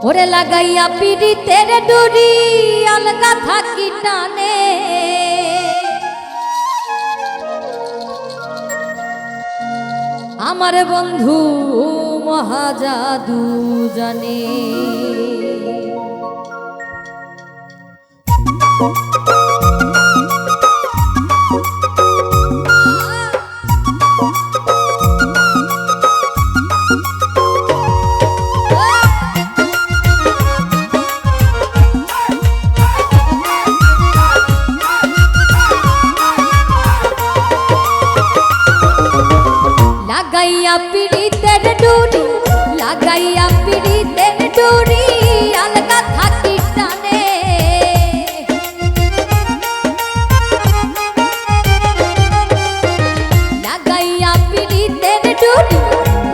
ওরে লাগাইয়া পিড়িতের ডুরি আলগা থাকি টানে, আমার বন্ধু মহাজাদু জানে। লাগাইয়া পিড়িতের ডুরি, লাগাইয়া পিড়িতের ডুরি আলগা থাকি টানে, লাগাইয়া পিড়িতের ডুরি,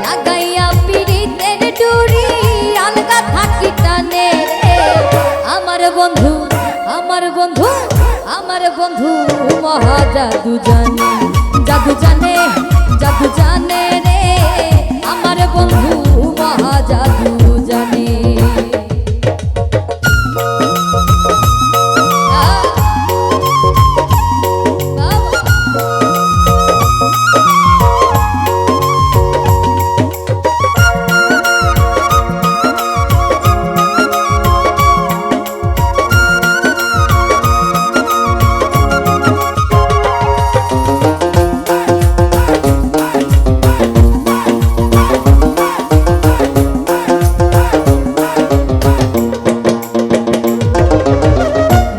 লাগাইয়া পিড়িতের ডুরি আলগা থাকি টানে। আমার বন্ধু, আমার বন্ধু, আমার বন্ধু মহাজাদু জানে, জাদু জানে, জাদু জানে রে আমার বন্ধু মহাজাদু জানে।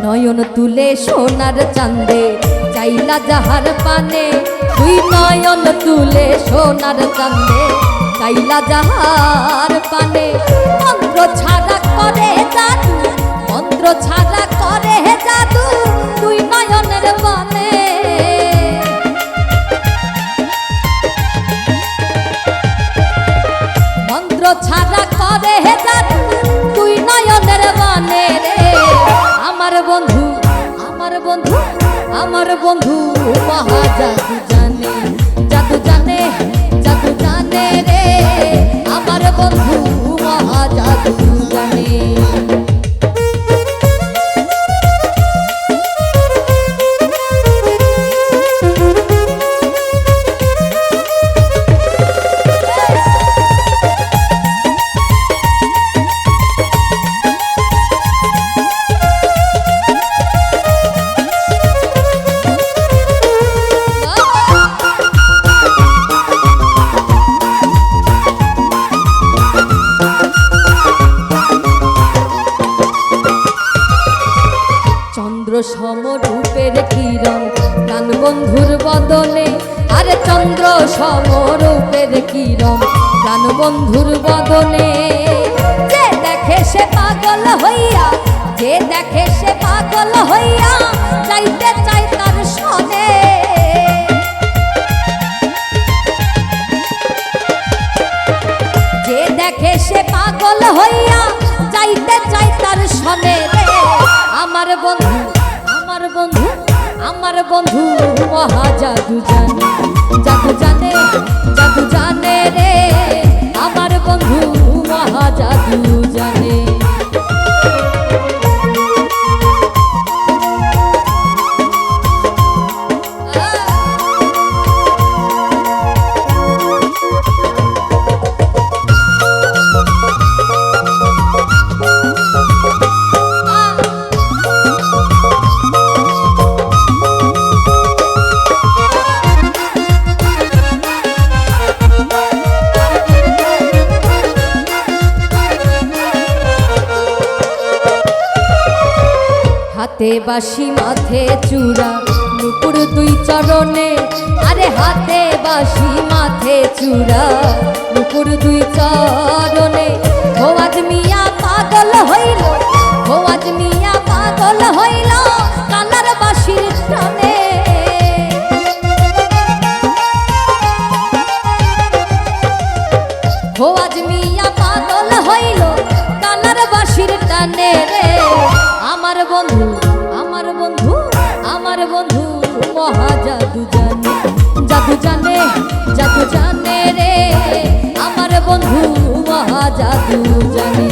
নয়ন তুলে সোনার চাঁদে চাইলা যাহার পানে, তুই নয়ন তুলে সোনার চাঁদে চাইলা যাহার পানে। মন্ত্র ছাড়া করে জাদু, মন্ত্র ছাড়া করে জাদু তুই নয়নের বানে। মন্ত্র ছাড়া করে জাদু তুই নয়নের বানে রে আমার বন্ধু, আমার বন্ধু, আমার বন্ধু মহাজাদু জানে, জাদু জানে, জাদু জানে রে আমার বন্ধু মহাজাদু জানে। চন্দ্র সমরূপের কিরণ প্রাণ বন্ধুর বদনে, আরে চন্দ্র সমরূপের কিরণ প্রাণ বন্ধুর বদনে। যে দেখে সে পাগল হইয়া, যে দেখে সে পাগল হইয়া যাইতে চাই তার সনে। যে দেখে সে পাগল হইয়া যাইতে চাই তার সনে রে আমার বন্ধু, আমার বন্ধু, আমার বন্ধু মহাজাদু জানে, জাদু জানে, জাদু জানে রে আমার বন্ধু মহাজাদু জানে। হাতে বাঁশি মাথে চূড়া নুপুর দুই চরণে, আরে হাতে বাঁশি মাথে চূড়া নুপুর দুই চরণে। ভোয়াজ মিয়া পাগল হইল, ভোয়াজ মিয়া পাগল হইল কালার বাঁশির টানে। ভোয়াজ মিয়া পাগল হইল কালার বাঁশির টানে রে আমার বন্ধু, আমার বন্ধু, আমার বন্ধু মহাজাদু জানে, জাদু জানে, জাদু জানে রে আমার বন্ধু মহাজাদু জানে।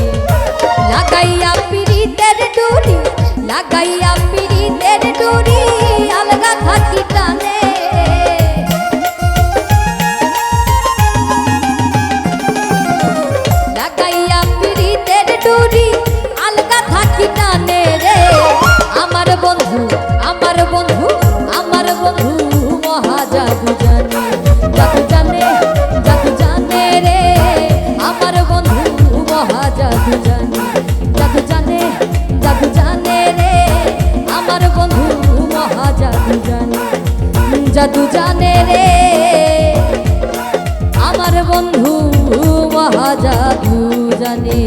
জানে, জাদু জানে, জাদু জানে রে আমার বন্ধু মহা জাদু জানে, জাদু জানে, জাদু জানে রে আমার বন্ধু মহা জাদু জানে, জাদু জানে রে আমার বন্ধু মহা জাদু জানে।